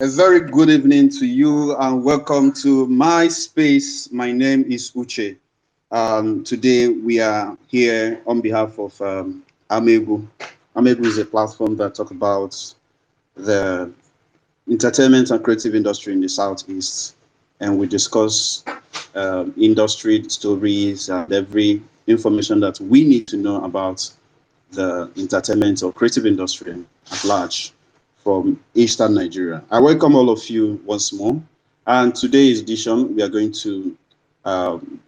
A very good evening to you and welcome to my space. My name is Uche. Today we are here on behalf of Amaegwu. Amaegwu is a platform that talks about the entertainment and creative industry in the Southeast, and we discuss industry stories and every information that we need to know about the entertainment or creative industry at large from Eastern Nigeria. I welcome all of you once more. And today's edition, we are going to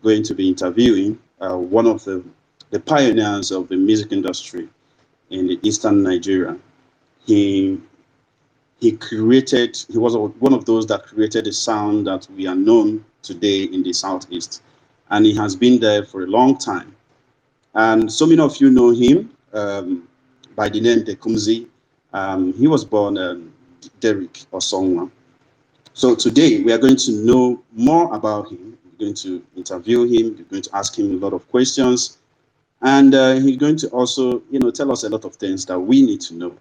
be interviewing one of the pioneers of the music industry in the Eastern Nigeria. He he was one of those that created a sound that we are known today in the Southeast. And he has been there for a long time. And so many of you know him by the name Dekumzy. He was born Derek Osonwa. So today we are going to know more about him. We're going to interview him. We're going to ask him a lot of questions, and he's going to also, tell us a lot of things that we need to know.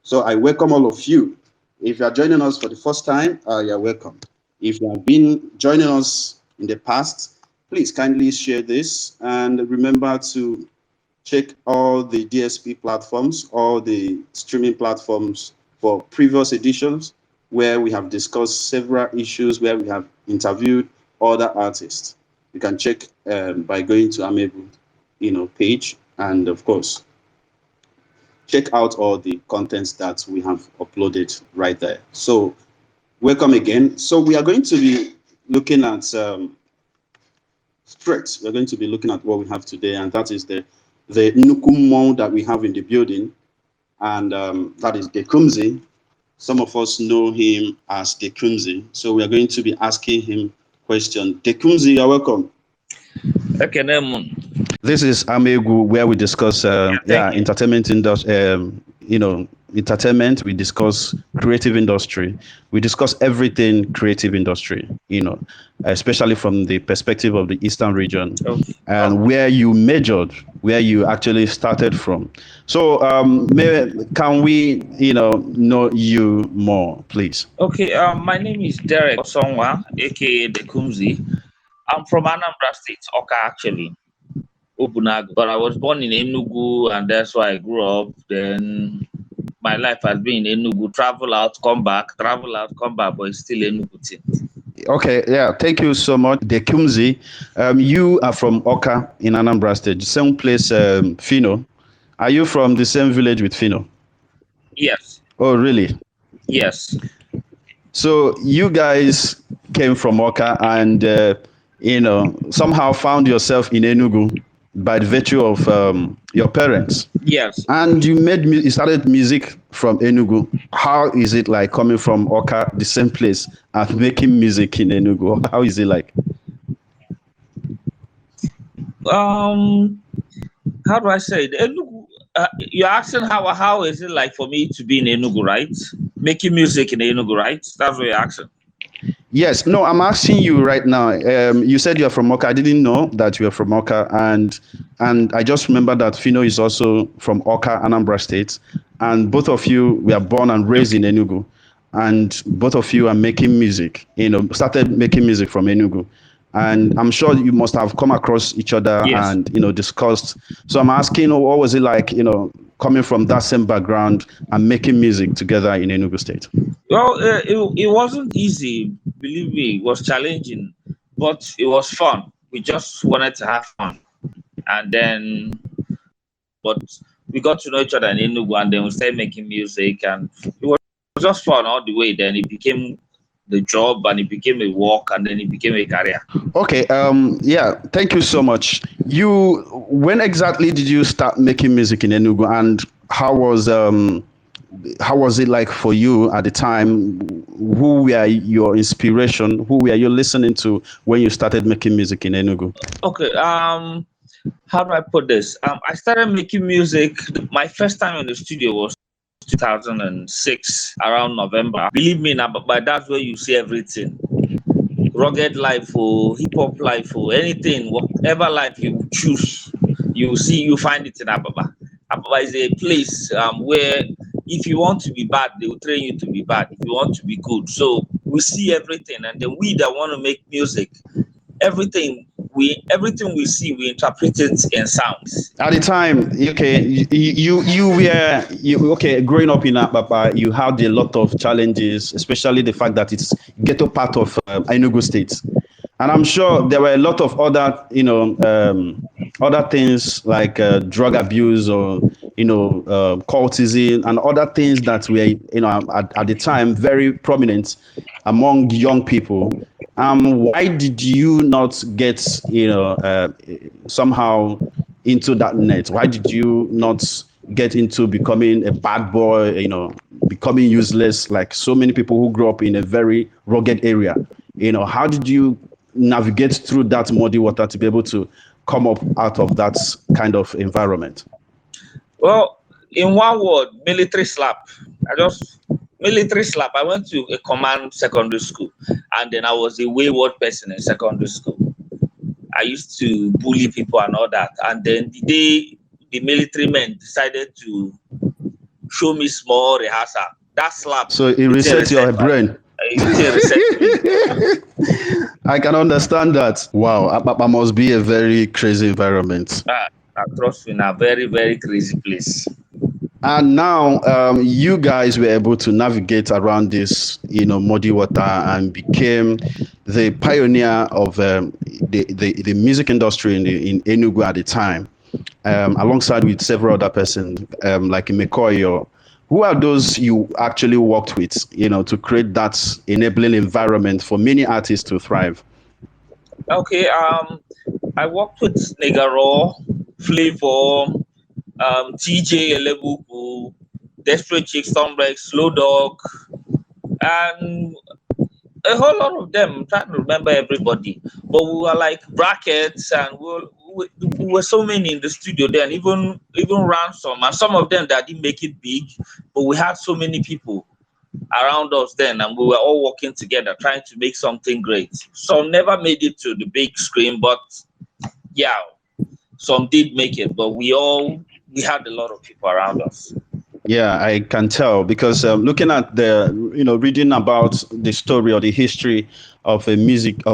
So I welcome all of you. If you are joining us for the first time, you're welcome. If you have been joining us in the past, please kindly share this and remember to check all the DSP platforms, all the streaming platforms for previous editions where we have discussed several issues, where we have interviewed other artists. You can check by going to Amaegwu, page, and of course, check out all the contents that we have uploaded right there. So, welcome again. So, we are going to be looking at straight. We're going to be looking at what we have today, and that is the Nukumon that we have in the building, and that is Dekumzy. Some of us know him as Dekumzy, so we are going to be asking him question. Dekumzy, you're welcome. Okay, This is Amaegwu, where we discuss entertainment industry, entertainment. We discuss creative industry. We discuss everything creative industry, especially from the perspective of the Eastern region and where you majored, where you actually started from. So can we, know you more, please? Okay, my name is Derek Osonwa, aka Dekumzy. I'm from Anambra State, Oka actually, Obunagu. But I was born in Enugu, and that's why I grew up. Then my life has been in Enugu, travel out, come back, but it's still Enugu thing. Okay, yeah, thank you so much, Dekumzy. You are from Oka in Anambra State, same place, Fino. Are you from the same village with Fino? Yes. Oh, really? Yes. So you guys came from Oka and, somehow found yourself in Enugu by the virtue of your parents. Yes. And you started music from Enugu. How is it like coming from Oka, the same place, and making music in Enugu? How is it like? How do I say it? Enugu, you're asking how is it like for me to be in Enugu, right? Making music in Enugu, right? That's what you're asking. Yes, no, I'm asking you right now. You said you're from Oka. I didn't know that you are from Oka, and I just remember that Fino is also from Oka, Anambra State, and both of you were born and raised in Enugu, and both of you are making music. Started making music from Enugu, and I'm sure you must have come across each other and discussed. So I'm asking, what was it like, coming from that same background and making music together in Enugu State? Well, it wasn't easy, believe me. It was challenging, but it was fun. We just wanted to have fun, and then, but we got to know each other in Enugu, and then we started making music, and it was just fun all the way. Then it became the job, and it became a work, and then it became a career. Okay. Yeah. Thank you so much. When exactly did you start making music in Enugu, and how was it like for you at the time? Who were your inspiration? Who were you listening to when you started making music in Enugu? Okay. How do I put this? I started making music. My first time in the studio was 2006, around November. Believe me, now, but that's where you see everything. Rugged life or hip hop life or anything, whatever life you choose, you find it in Ababa. Ababa is a place where if you want to be bad, they will train you to be bad. If you want to be good, so we see everything, and then we that want to make music, everything we see, we interpret it in sounds. At the time, okay, okay, growing up in Apapa, you had a lot of challenges, especially the fact that it's ghetto part of Enugu State. And I'm sure there were a lot of other, other things like drug abuse or, cultism and other things that were, at the time very prominent among young people. Why did you not get, somehow into that net? Why did you not get into becoming a bad boy, becoming useless like so many people who grew up in a very rugged area? How did you navigate through that muddy water to be able to come up out of that kind of environment? Well, in one word, military slap. I just military slap. I went to a command secondary school, and then I was a wayward person in secondary school. I used to bully people and all that. And then the day the military men decided to show me small rehearsal, that slap. So it resets your brain. It reset me. I can understand that. Wow, Apapa must be a very crazy environment. Trust me, in a very, very crazy place. And now you guys were able to navigate around this, muddy water and became the pioneer of the music industry in Enugu at the time, alongside with several other persons like Mekoyo. Who are those you actually worked with, to create that enabling environment for many artists to thrive? Okay, I worked with Negaro, Flavor, TJ Elebuku, Desperate Chick, Stormbreak, Slow Dog, and a whole lot of them. I'm trying to remember everybody, but we were like brackets, and we were so many in the studio then. Even Ransom, and some of them that didn't make it big, but we had so many people around us then, and we were all working together trying to make something great. Some never made it to the big screen, but yeah, some did make it. But we had a lot of people around us. Yeah, I can tell because looking at the, reading about the story or the history of a music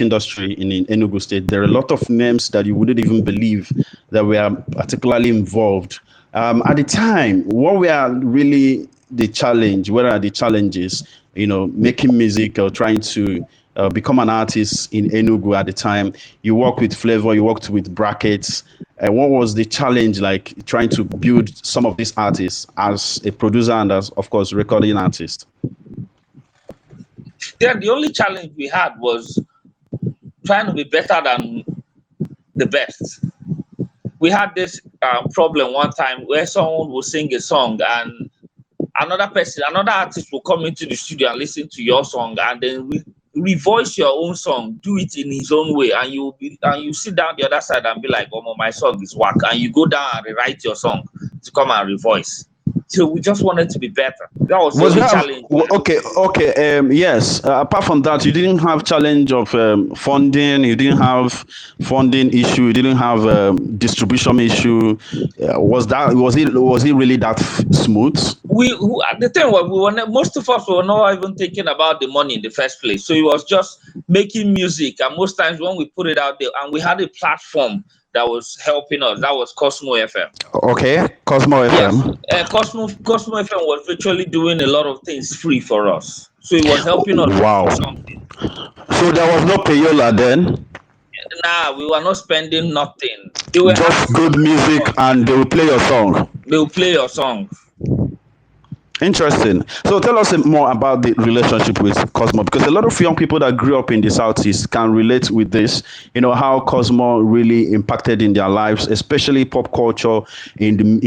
industry in Enugu State, there are a lot of names that you wouldn't even believe that were particularly involved. At the time, what were really the challenge? What are the challenges? Making music or trying to become an artist in Enugu at the time. You worked with Flavor, you worked with Brackets. What was the challenge like trying to build some of these artists as a producer and as, of course, recording artist? Yeah, the only challenge we had was trying to be better than the best. We had this problem one time where someone will sing a song and another artist will come into the studio and listen to your song and then revoice your own song, do it in his own way, and you sit down the other side and be like, "Oh, my song is whack," and you go down and rewrite your song to come and revoice. So we just wanted to be better. That was the only challenge. Okay. Yes. Apart from that, you didn't have challenge of funding. You didn't have funding issue. You didn't have distribution issue. Was it really that smooth? The thing was, most of us were not even thinking about the money in the first place. So it was just making music, and most times when we put it out there, and we had a platform that was helping us. That was Cosmo FM. Okay, Cosmo FM. Yes, Cosmo FM was virtually doing a lot of things free for us. So it was helping us. Wow. Something. So there was no payola then? Nah, we were not spending nothing. They were just good music and they will play your song. They will play your song. Interesting. So tell us more about the relationship with Cosmo, because a lot of young people that grew up in the Southeast can relate with this. How Cosmo really impacted in their lives, especially pop culture in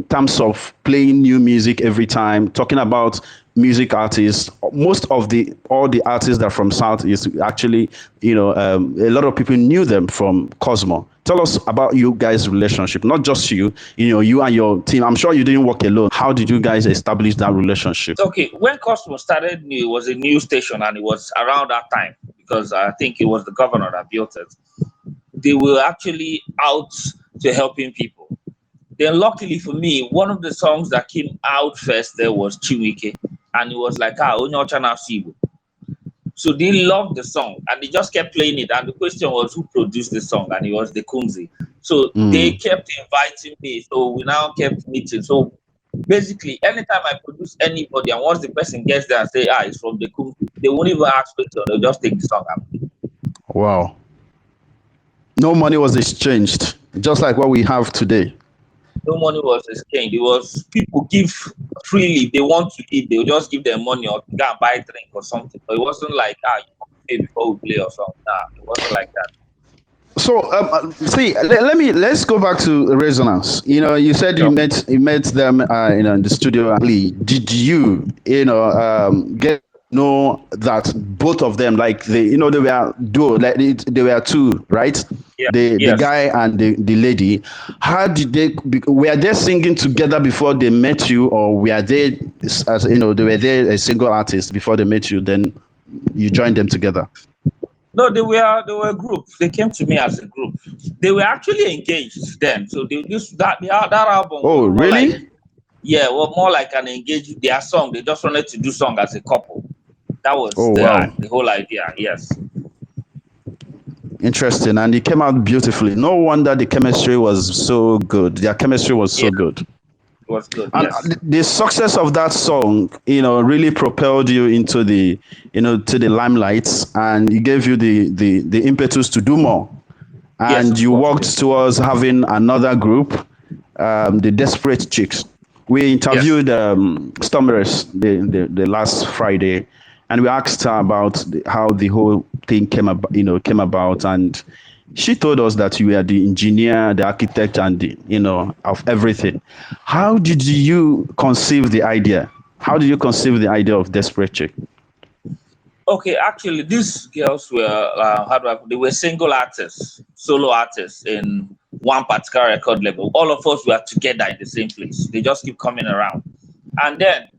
terms of playing new music every time, talking about music artists. All the artists that are from Southeast actually, a lot of people knew them from Cosmo. Tell us about you guys' relationship, not just you and your team. I'm sure you didn't work alone. How did you guys establish that relationship? Okay, when Cosmo started, it was a new station, and it was around that time because I think it was the governor that built it. They were actually out to helping people. Then luckily for me, one of the songs that came out first there was Chiwike, and it was like Onyocha na Sibo. So they loved the song and they just kept playing it. And the question was who produced the song, and it was Dekumzy. So they kept inviting me. So we now kept meeting. So basically, anytime I produce anybody, and once the person gets there and say, it's from Dekumzy, they won't even ask question. They'll just take the song out. Wow. No money was exchanged, just like what we have today. No money was exchanged. It was people give freely. They want to give, they'll just give them money or go and buy a drink or something. But it wasn't like you pay before we play or something. Nah, it wasn't like that. So see, let's go back to Resonance. You said you met them in the studio. Did you get know that both of them, like they were duo, like they were two, right? Yeah. The guy and the lady. How did were they singing together before they met you, or were they they were there a single artist before they met you, then you joined them together? No, they were a group. They came to me as a group. They were actually engaged then. So that album. Oh, really? Well, more like an engaged. Their song. They just wanted to do song as a couple. That was the whole idea. Yes. Interesting, and it came out beautifully. No wonder the chemistry was so good. Their chemistry was so good. It was good. And yes. The success of that song, really propelled you into the, to the limelight, and it gave you the impetus to do more. And you worked towards having another group, the Desperate Chicks. We interviewed Stormers the last Friday, and we asked her about how the whole thing came about, and she told us that you were the engineer, the architect, and of everything. How did you conceive the idea? How did you conceive the idea of Desperate Chick? Okay, actually, these girls were they were single artists, solo artists in one particular record label. All of us were together in the same place. They just keep coming around, and then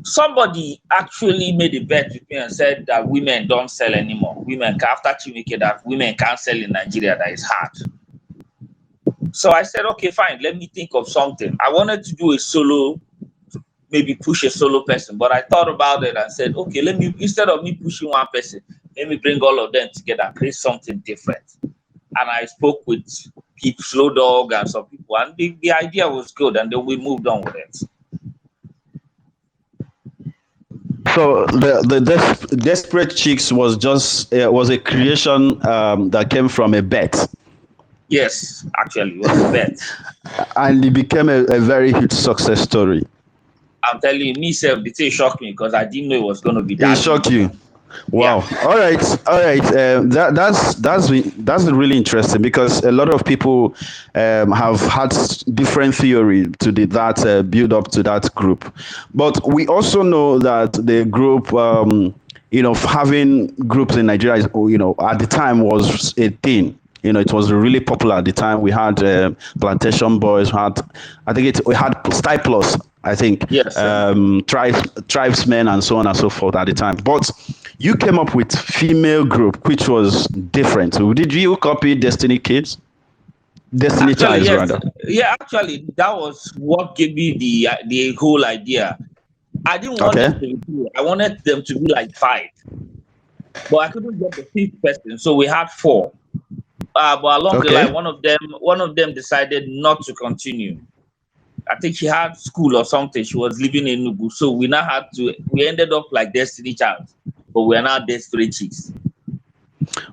somebody actually made a bet with me and said that women don't sell anymore. After Chimike, that women can't sell in Nigeria, that is hard. So I said, okay, fine, let me think of something. I wanted to do a solo, maybe push a solo person, but I thought about it and said, okay, instead of me pushing one person, let me bring all of them together and create something different. And I spoke with people, Slow Dog and some people, and the idea was good, and then we moved on with it. So the Desperate Chicks was just was a creation that came from a bet. Yes, actually, it was a bet. And it became a very huge success story. I'm telling you, the thing shocked me because I didn't know it was going to be that. It shocked you. Wow. Yeah. All right. That's really interesting, because a lot of people have had different theory to that build up to that group. But we also know that the group, having groups in Nigeria, at the time was a thing. It was really popular at the time. We had Plantation Boys. We had Style Plus, I think. Yes. Tribesmen and so on and so forth at the time. But you came up with female group, which was different. So did you copy Destiny Kids? Destiny Childs, rather. Yeah, actually, that was what gave me the whole idea. I didn't want them to be two. I wanted them to be like 5. But I couldn't get the 5th person, so we had 4. But along the line, one of them decided not to continue. I think she had school or something. She was living in Enugu. So we ended up like Destiny Child, but we are now Desperate Chicks.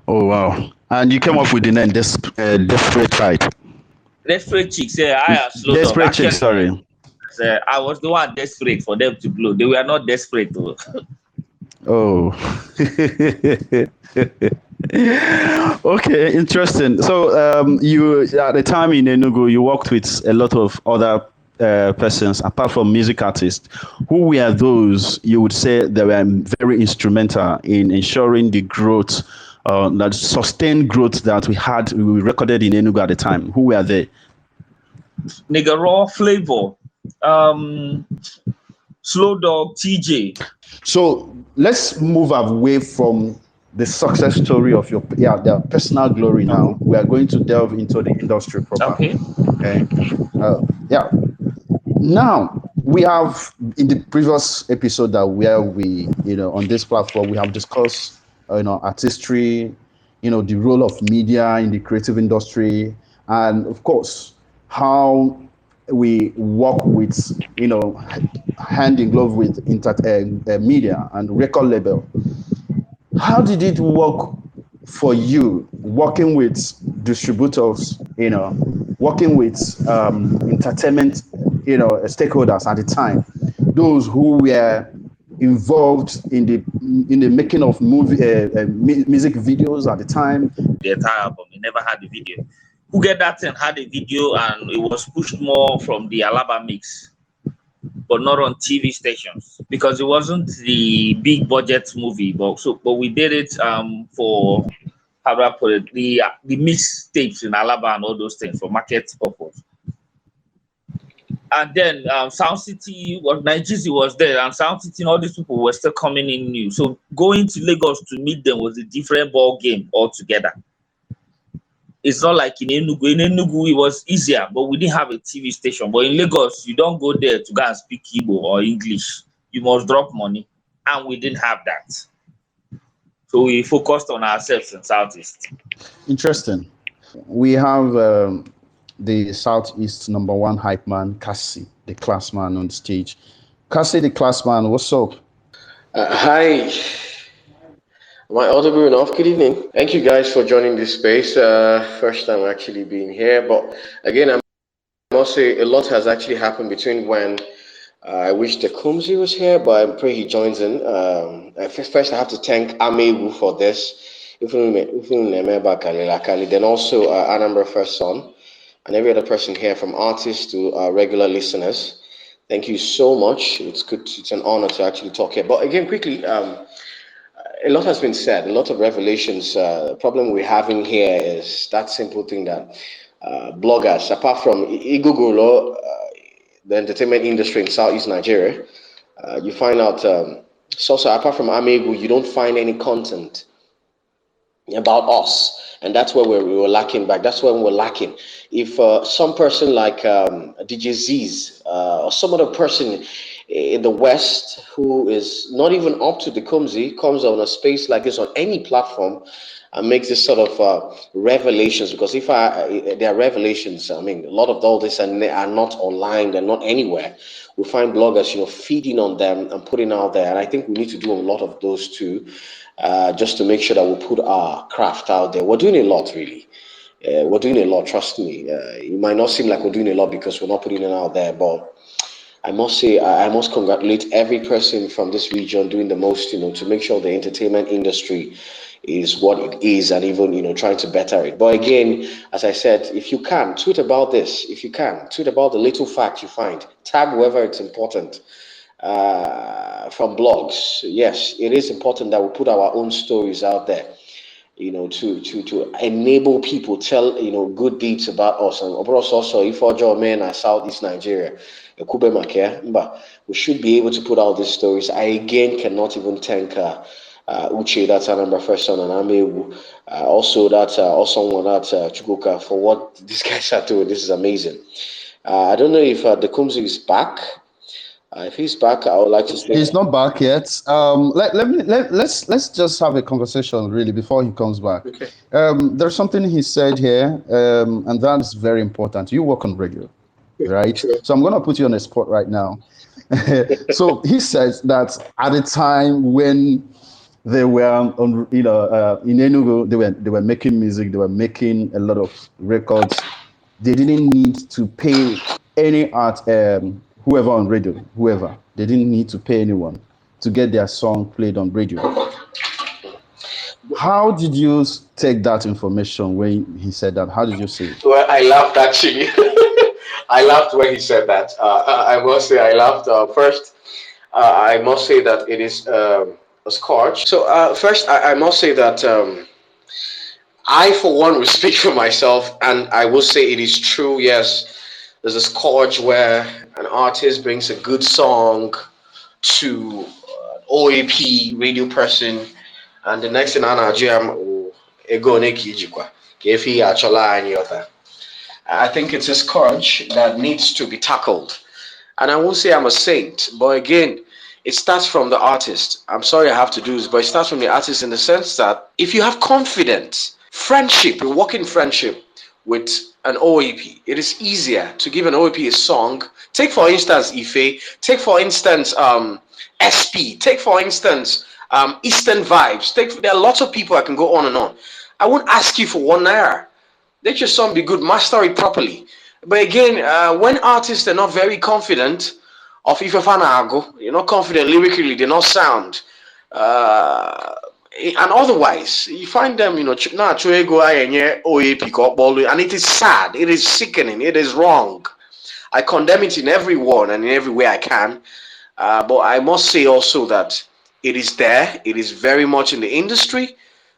Oh, wow. And you came up with the name Desperate Child. Desperate Chicks, yeah. I am Slow Dog. Desperate Chicks, sorry. I was the one desperate for them to blow. They were not desperate though. Oh. Okay, interesting. So you at the time in Enugu, you worked with a lot of other persons apart from music artists. Who were those you would say they were very instrumental in ensuring the growth, that sustained growth that we recorded in Enugu at the time? Who were they? Nigga Raw, Flavor, Slow Dog, TJ. So let's move away from the success story of their personal glory. Now we are going to delve into the industry proper. Okay. Okay. Yeah. Now we have in the previous episode that where we, on this platform we have discussed, artistry, the role of media in the creative industry, and of course how we work with, hand in glove with media and record label. How did it work for you working with distributors, working with entertainment, stakeholders at the time, those who were involved in the making of music videos at the time? The entire album. He never had the video. Who Get That Thing had a video and it was pushed more from the Alaba mix, but not on TV stations because it wasn't the big budget movie. But we did it for, how do I put it, the mixtapes in Alaba and all those things for market purpose. And then Sound City was Nigeria was there, and Sound City and all these people were still coming in new. So going to Lagos to meet them was a different ball game altogether. It's not like in Enugu. In Enugu, it was easier, but we didn't have a TV station. But in Lagos, you don't go there to go and speak Igbo or English. You must drop money, and we didn't have that. So we focused on ourselves in Southeast. Interesting. We have the Southeast number one hype man, Cassie, the class man on the stage. Cassie, the class man, what's up? Hi. Am I audible enough? Good evening. Thank you guys for joining this space. First time actually being here, but again, I must say a lot has actually happened between when I wish Dekumzy was here, but I pray he joins in. First, I have to thank Amaegwu for this. Then also Anambra First Son, and every other person here, from artists to regular listeners. Thank you so much. It's good. It's an honor to actually talk here. But again, quickly, a lot has been said, a lot of revelations. The problem we're having here is that simple thing that bloggers, apart from Igugolo, the entertainment industry in Southeast Nigeria, you find out, so apart from Amaegwu, you don't find any content about us, and that's where we were lacking back. That's where we're lacking. If some person like DJ Z's or some other person in the West who is not even up to Dekumzy comes on a space like this on any platform and makes this sort of revelations, because if there are revelations, I mean, a lot of all this are not online, they're not anywhere. We find bloggers, feeding on them and putting out there, and I think we need to do a lot of those too. Just to make sure that we put our craft out there. We're doing a lot, really. We're doing a lot, trust me. It might not seem like we're doing a lot because we're not putting it out there, but I must say, I must congratulate every person from this region doing the most, to make sure the entertainment industry is what it is, and even, trying to better it. But again, as I said, if you can, tweet about this. If you can, tweet about the little fact you find. Tag whoever it's important. From blogs, yes, it is important that we put our own stories out there, to enable people tell good deeds about us. And of course, also if our men are Southeast Nigeria, but we should be able to put out these stories. I again cannot even thank Uche, that's our number first son, and Amaegwu, also that also one that Chukwuka, for what these guys are doing. This is amazing. I don't know if Dekumzy is back. If he's back, I would like to say He's not back yet. Let's just have a conversation really before he comes back. Okay. There's something he said here, and that is very important. You work on radio, right? Sure. So I'm going to put you on the spot right now. So he says that at the time when they were on, in Enugu, they were making music, they were making a lot of records. They didn't need to pay any art. Whoever on radio, whoever, they didn't need to pay anyone to get their song played on radio. How did you take that information when he said that? How did you see it? Well, I laughed actually. I laughed when he said that. I must say I laughed. First, I must say that it is a scourge. So first, I must say that I, for one, will speak for myself, and I will say it is true. Yes, there's a scourge where an artist brings a good song to OAP radio person, And the next thing I know, ego nekijikwa. Kefi achola anyota. I think it's a scourge that needs to be tackled. And I won't say I'm a saint, but again, it starts from the artist. I'm sorry I have to do this, but it starts from the artist in the sense that if you have confidence, friendship, a working friendship with an OAP, it is easier to give an OAP a song. Take for instance Ife, take for instance SP, take for instance Eastern Vibes. There are lots of people I can go on and on. I won't ask you for 1 naira. Let your song be good, master it properly. But again, when artists are not very confident of Ifefanago, you're not confident lyrically, they're not sound. And otherwise, you find them, and it is sad, it is sickening, it is wrong. I condemn it in every word and in every way I can. But I must say also that it is there, it is very much in the industry,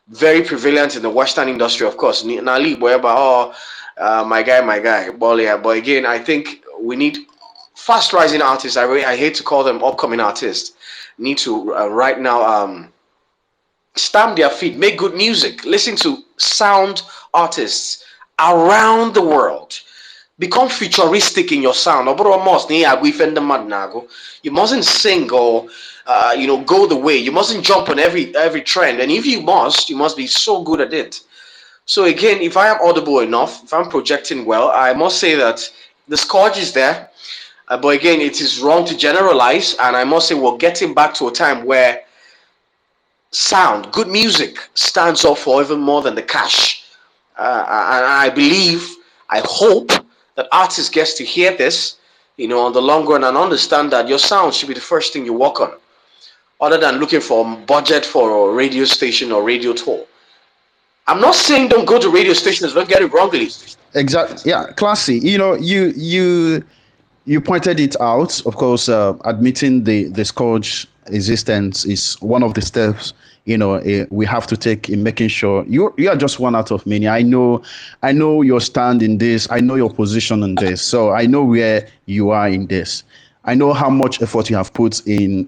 very prevalent in the Western industry, of course. Nali, my guy, but again, I think we need fast rising artists. I hate to call them upcoming artists. Need to right now stamp their feet, make good music, listen to sound artists around the world. Become futuristic in your sound. You mustn't sing or go the way. You mustn't jump on every trend. And if you must be so good at it. So again, if I am audible enough, if I'm projecting well, I must say that the scourge is there. But again, it is wrong to generalize. And I must say we're getting back to a time where sound, good music, stands up for even more than the cash. And I believe, I hope that artists gets to hear this, on the long run and understand that your sound should be the first thing you work on, other than looking for budget for a radio station or radio tour. I'm not saying don't go to radio stations, don't get it wrongly. Exactly. Yeah, classy. You pointed it out. Of course, admitting the scourge existence is one of the steps we have to take in making sure you are just one out of many. I know your stand in this. I know your position in this. So I know where you are in this. I know how much effort you have put in,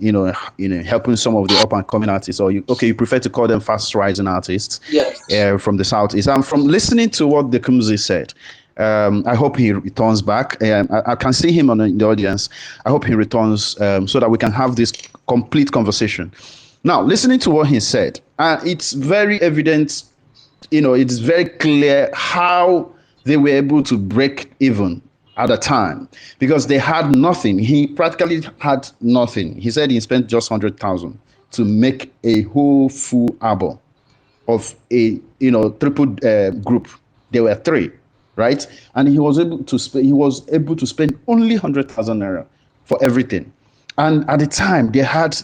helping some of the up and coming artists, or you prefer to call them fast rising artists, Yes. from the southeast. And from listening to what Dekumzy said, I hope he returns back. I can see him in the audience. I hope he returns so that we can have this complete conversation. Now, listening to what he said, it's very evident, it's very clear how they were able to break even at a time because they had nothing. He practically had nothing. He said he spent just 100,000 to make a whole full album of a triple group. There were three, right? And he was able to spend only 100,000 naira for everything. And at the time, they had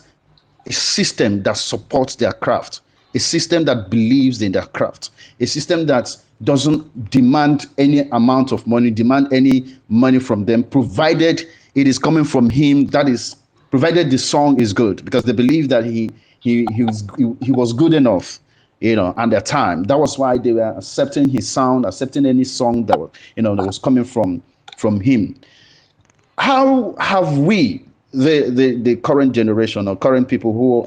a system that supports their craft, a system that believes in their craft, a system that doesn't demand any amount of money, demand any money from them, provided it is coming from him. That is, provided the song is good, because they believe that he was good enough, at the time. That was why they were accepting his sound, accepting any song that was coming from him. How have we, the current generation or current people who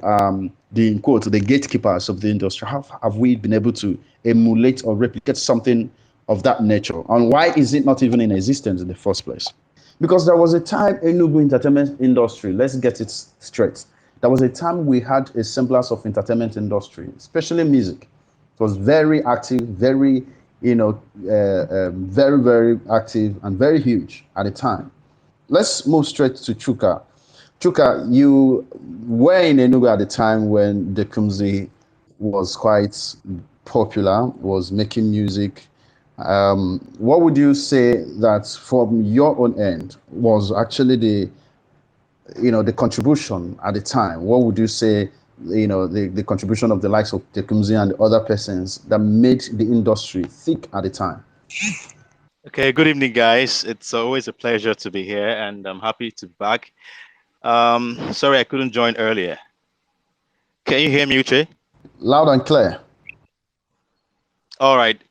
the in quote the gatekeepers of the industry, how have we been able to emulate or replicate something of that nature? And why is it not even in existence in the first place? Because there was a time in Enugu entertainment industry, let's get it straight. There was a time we had a semblance of entertainment industry, especially music. It was very active, very, very, very active and very huge at the time. Let's move straight to Chuka. Chuka, you were in Enugu at the time when Dekumzy was quite popular, was making music. What would you say that from your own end was actually the contribution at the time? What would you say, the contribution of the likes of Dekumzy and the other persons that made the industry thick at the time? Okay, good evening, guys. It's always a pleasure to be here, and I'm happy to be back. Sorry I couldn't join earlier. Can you hear me, Uche? Loud and clear. All right.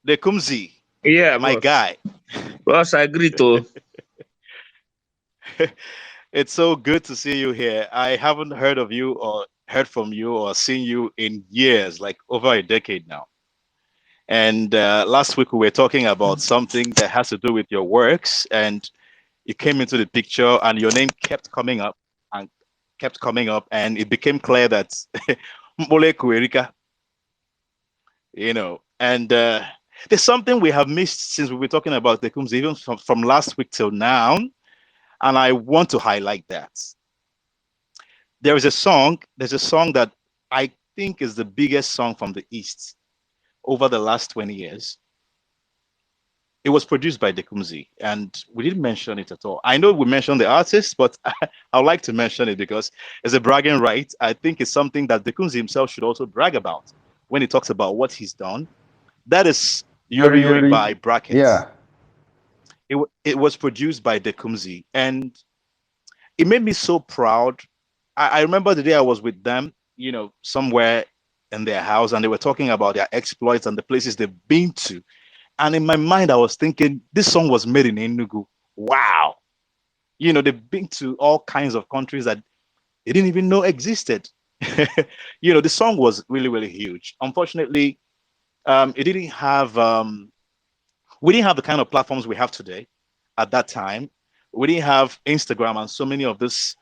Dekumzy, Yeah, my boss. guy. Boss, I agree to. It's so good to see you here. I haven't heard of you or heard from you or seen you in years, like over a decade now. And last week we were talking about something that has to do with your works, and you came into the picture, and your name kept coming up and kept coming up, and it became clear that Mole Kuerika, and there's something we have missed since we were talking about Dekumzy, even from last week till now, and I want to highlight that. There's a song that I think is the biggest song from the East over the last 20 years. It was produced by Dekumzy, and we didn't mention it at all. I know we mentioned the artist, but I would like to mention it because it's a bragging right. I think it's something that Dekumzy himself should also brag about when he talks about what he's done. That is Yori Yori by Brackets. Yeah. It was produced by Dekumzy, and it made me so proud. I remember the day I was with them, somewhere in their house, and they were talking about their exploits and the places they've been to. And in my mind, I was thinking, this song was made in Enugu. Wow. They've been to all kinds of countries that they didn't even know existed. The song was really, really huge. Unfortunately, it didn't have, we didn't have the kind of platforms we have today at that time. We didn't have Instagram and so many of this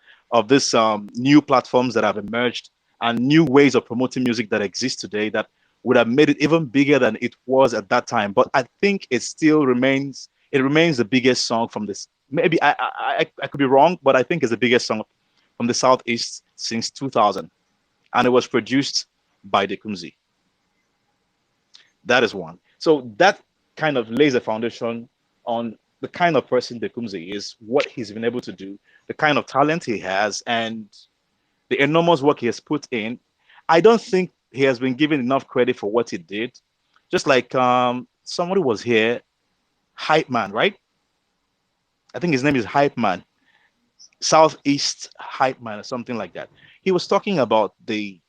new platforms that have emerged and new ways of promoting music that exist today that would have made it even bigger than it was at that time. But I think it still remains the biggest song from this. Maybe I could be wrong, but I think it's the biggest song from the Southeast since 2000, and it was produced by Dekumzy. That is one. So that kind of lays a foundation on the kind of person Dekumzy is, what he's been able to do, the kind of talent he has, and the enormous work he has put in. I don't think he has been given enough credit for what he did. Just like somebody was here, Hype Man, right? I think his name is Hype Man, Southeast Hype Man or something like that. He was talking about the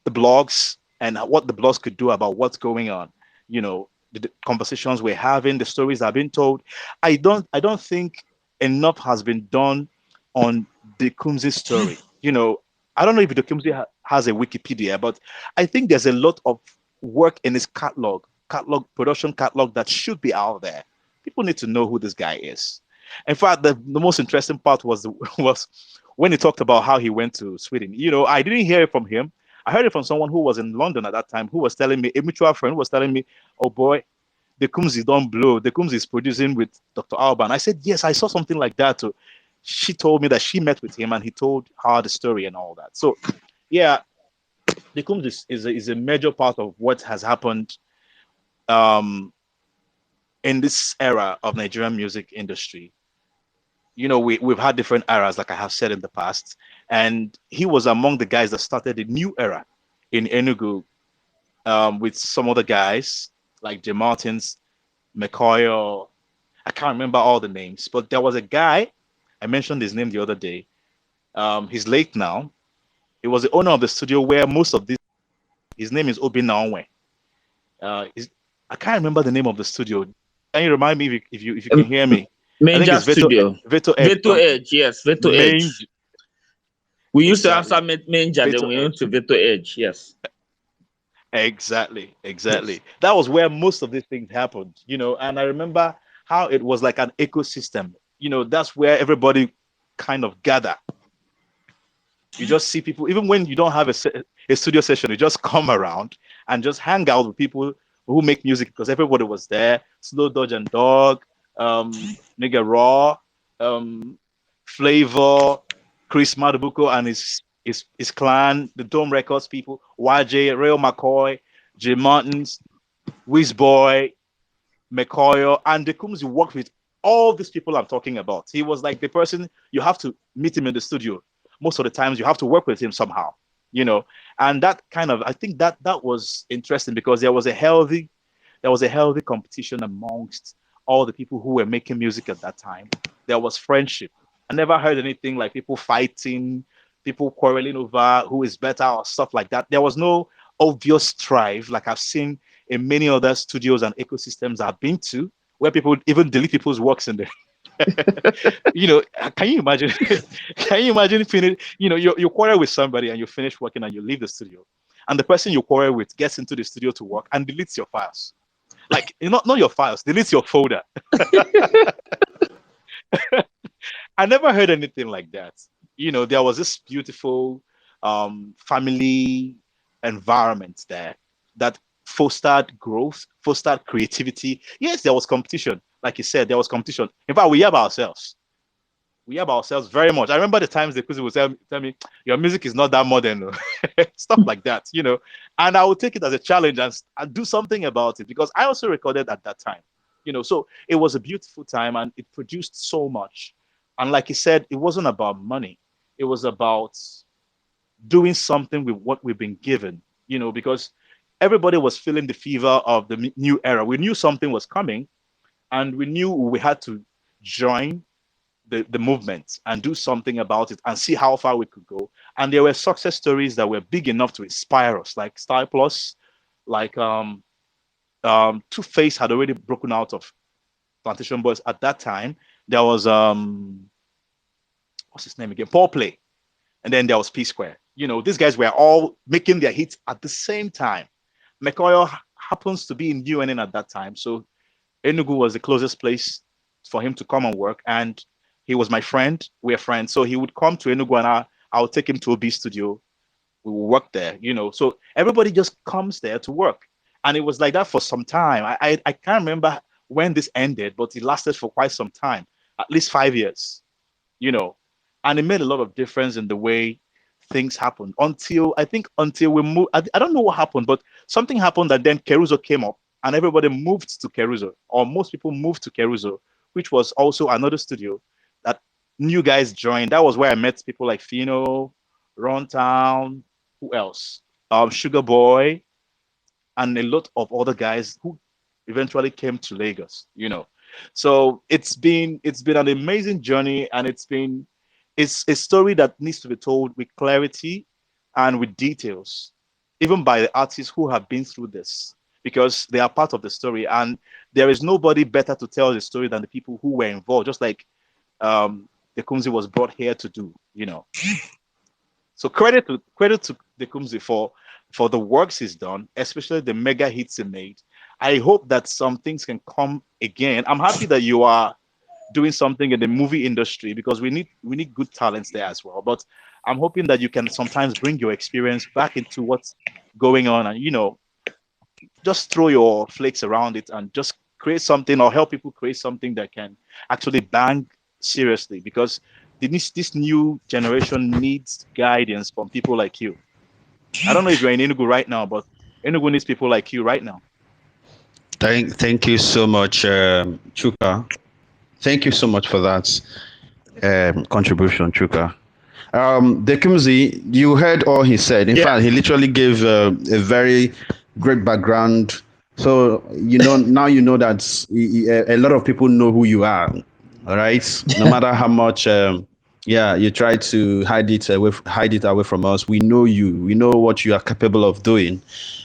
blogs and what the blogs could do about what's going on. The conversations we're having, the stories that have been told. I don't think enough has been done on Dekumzy's story. I don't know if Dekumzy has a Wikipedia, but I think there's a lot of work in his production catalog that should be out there. People need to know who this guy is. In fact, the most interesting part was when he talked about how he went to Sweden. I didn't hear it from him. I heard it from someone who was in London at that time, who was telling me, a mutual friend who was telling me, oh boy, Dekumzy don't blow. Dekumzy is producing with Dr. Alban. I said, yes, I saw something like that too. She told me that she met with him and he told her the story and all that. So, yeah, Dekumzy is a major part of what has happened in this era of Nigerian music industry. We've had different eras, like I have said in the past, and he was among the guys that started a new era in Enugu with some other guys like J. Martins, McCoy. I can't remember all the names, but there was a guy, I mentioned his name the other day. He's late now. He was the owner of the studio where most of this. His name is Obi Naonwe. I can't remember the name of the studio. Can you remind me if you can hear me? I think Manger it's Veto Studio. Veto Edge. Veto Edge, yes, Veto Edge. We used to answer Manger, then we went to Veto Edge, yes. Exactly. Yes. That was where most of these things happened, and I remember how it was like an ecosystem. That's where everybody kind of gather. You just see people, even when you don't have a studio session, you just come around and just hang out with people who make music because everybody was there. Slow Dodge and Dog, Nigga Raw, Flavor, Chris Madabuko and his clan, the Dome Records people, YJ, Real McCoy, J. Martins, Wizboy, McCoy, and Dekumzy worked with all these people I'm talking about. He was like the person you have to meet him in the studio. Most of the times you have to work with him somehow, and that kind of, I think that was interesting because there was a healthy competition amongst all the people who were making music at that time. There was friendship. I never heard anything like people fighting, people quarreling over who is better or stuff like that. There was no obvious strife like I've seen in many other studios and ecosystems I've been to, where people even delete people's works in there. You know, can you imagine? Can you imagine finish? You know, you quarrel with somebody and you finish working and you leave the studio, and the person you quarrel with gets into the studio to work and deletes your files. Like not your files, deletes your folder. I never heard anything like that. You know, there was this beautiful family environment there that fostered growth, fostered creativity. Yes, there was competition. Like you said, there was competition. In fact, we have ourselves. We have ourselves very much. I remember the times the Kuzi would tell me, your music is not that modern, stuff like that, you know. And I would take it as a challenge and do something about it because I also recorded at that time, you know. So it was a beautiful time and it produced so much. And like he said, it wasn't about money, it was about doing something with what we've been given, you know, because everybody was feeling the fever of the new era. We knew something was coming and we knew we had to join the movement and do something about it and see how far we could go. And there were success stories that were big enough to inspire us, like Style Plus, like Two Face had already broken out of Plantation Boys at that time. There was what's his name again? Paul Play, and then there was P Square. You know, these guys were all making their hits at the same time. McCoy happens to be in UNN at that time, so Enugu was the closest place for him to come and work. And he was my friend. We're friends. So he would come to Enugu and I would take him to OB studio. We would work there, you know. So everybody just comes there to work. And it was like that for some time. I can't remember when this ended, but it lasted for quite some time, at least 5 years, you know. And it made a lot of difference in the way things happened until I think until we moved. I don't know what happened, but something happened that then Caruso came up and everybody moved to Caruso, or most people moved to Caruso, which was also another studio that new guys joined. That was where I met people like Fino, Runtown, who else? Sugar Boy, and a lot of other guys who eventually came to Lagos, you know. So it's been an amazing journey, and it's a story that needs to be told with clarity and with details, even by the artists who have been through this, because they are part of the story. And there is nobody better to tell the story than the people who were involved, just like Dekumzy was brought here to do, you know. So credit to Dekumzy for the works he's done, especially the mega hits he made. I hope that some things can come again. I'm happy that you are doing something in the movie industry because we need good talents there as well. But I'm hoping that you can sometimes bring your experience back into what's going on and just throw your flakes around it and just create something or help people create something that can actually bang seriously because this new generation needs guidance from people like you. I don't know if you're in Enugu right now, but Enugu needs people like you right now. Thank you so much, Chuka. Thank you so much for that contribution, Chuka. Dekumzy, you heard all he said. In fact, he literally gave a very great background. So now you know that a lot of people know who you are. All right, no matter how much, you try to hide it away from us. We know you. We know what you are capable of doing,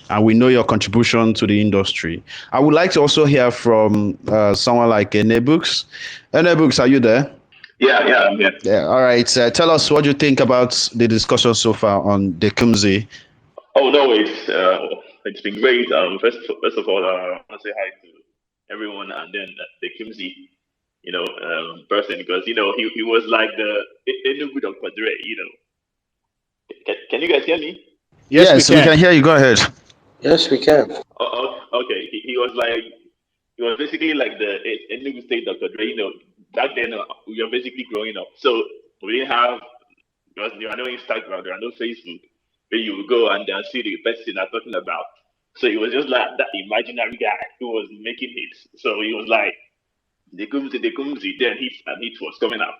and we know your contribution to the industry. I would like to also hear from someone like Nebooks. Nebooks, are you there? Yeah, I'm here. Yeah, all right. Tell us what you think about the discussion so far on Dekumzy. Oh no, it's been great. First of all, I want to say hi to everyone, and then the Kimsey, person, because he was like the Enugu Dr. Dre. Can you guys hear me? Yes, we can hear you. Go ahead. Yes, we can. Okay. He was basically like the Enugu State Dr. Dre. Back then we were basically growing up, so we didn't have because there are no Instagram, there are no Facebook, where you would go and then see the person I'm talking about. So it was just like that imaginary guy who was making hits. So he was like the Kumzi, then hits and hits was coming up.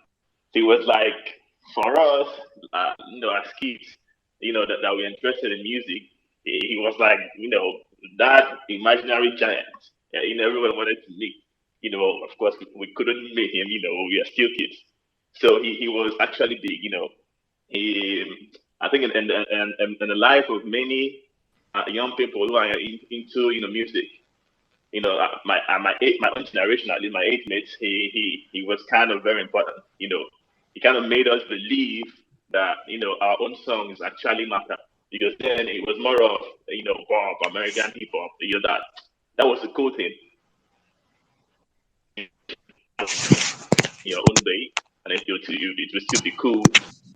So it was like for us, as kids, that we're interested in music, he was like, that imaginary giant. Everyone wanted to meet. Of course, we couldn't meet him. We are still kids. So he was actually big. He, I think, in the life of many young people who are into music, my own generation, at least my age mates, he was kind of very important. He kind of made us believe that our own songs actually matter, because then it was more of pop, American hip hop. That was the cool thing. Your own way, and it will still be cool,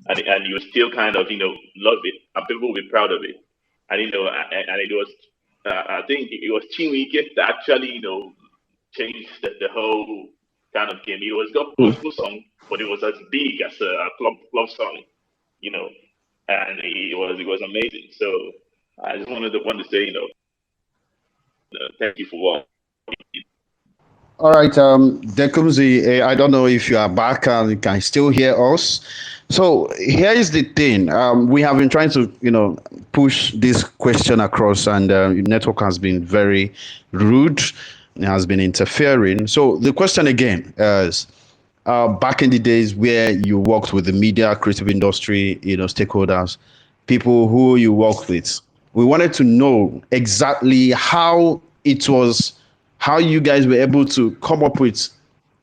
and you will still kind of love it, and people will be proud of it. And it was I think it was Chinwike that actually changed the whole kind of game. It was got gospel song, but it was as big as a club song, and it was amazing. So I just want to say thank you for what. All right, Dekumzy, I don't know if you are back and you can still hear us. So here is the thing. We have been trying to, push this question across, and network has been very rude. It has been interfering. So the question again is, back in the days where you worked with the media, creative industry, stakeholders, people who you worked with, we wanted to know exactly how you guys were able to come up with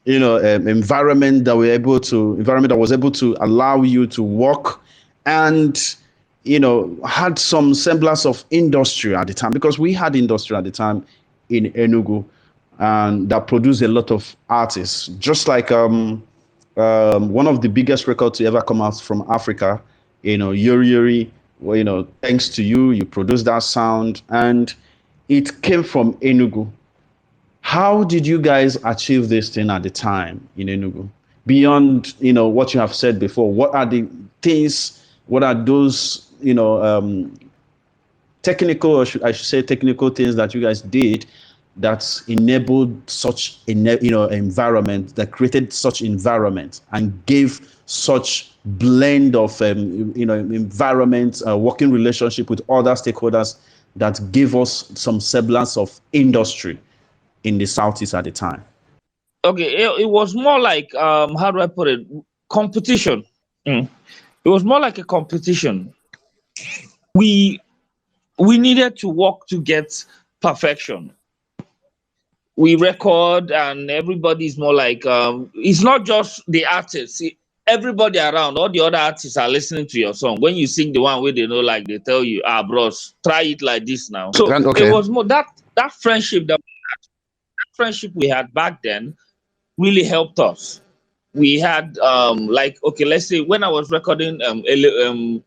environment that was able to allow you to work and had some semblance of industry at the time, because we had industry at the time in Enugu, and that produced a lot of artists, just like one of the biggest records to ever come out from Africa, Yuri Yuri. Well, thanks to you produced that sound, and it came from Enugu. How did you guys achieve this thing at the time in Enugu? Beyond, what you have said before, what are the things, what are those, technical, or I should say technical things that you guys did that enabled such environment, that created such environment and gave such blend of, environment, working relationship with other stakeholders that gave us some semblance of industry in the Southeast at the time? Okay, it was more like how do I put it? Competition. Mm. It was more like a competition. We needed to work to get perfection. We record, and everybody's more like it's not just the artists. Everybody around, all the other artists are listening to your song. When you sing the one where they know, like they tell you, bros, try it like this now. So Okay. it was more that friendship we had back then really helped us. We had okay, let's say when I was recording Elewu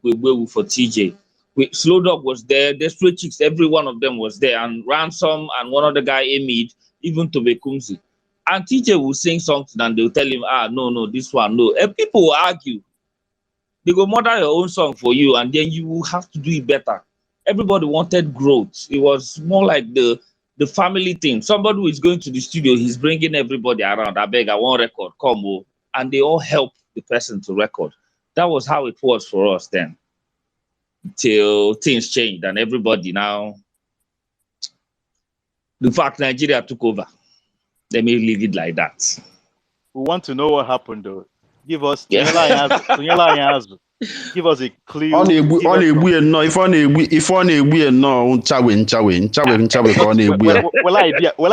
Kwegbewu for TJ, Slow Dog was there, the Straight Chicks, every one of them was there, and Ransom and one other guy, Emid, even to Dekumzy. And TJ will sing something and they'll tell him, no, this one, no. And people will argue. They go model your own song for you, and then you will have to do it better. Everybody wanted growth. It was more like the family thing. Somebody who is going to the studio, he's bringing everybody around. I beg, I want record, come on. And they all help the person to record. That was how it was for us then. Till things changed and everybody now. The fact Nigeria took over. Let me leave it like that. We want to know what happened though. Give us give us a clue. Well,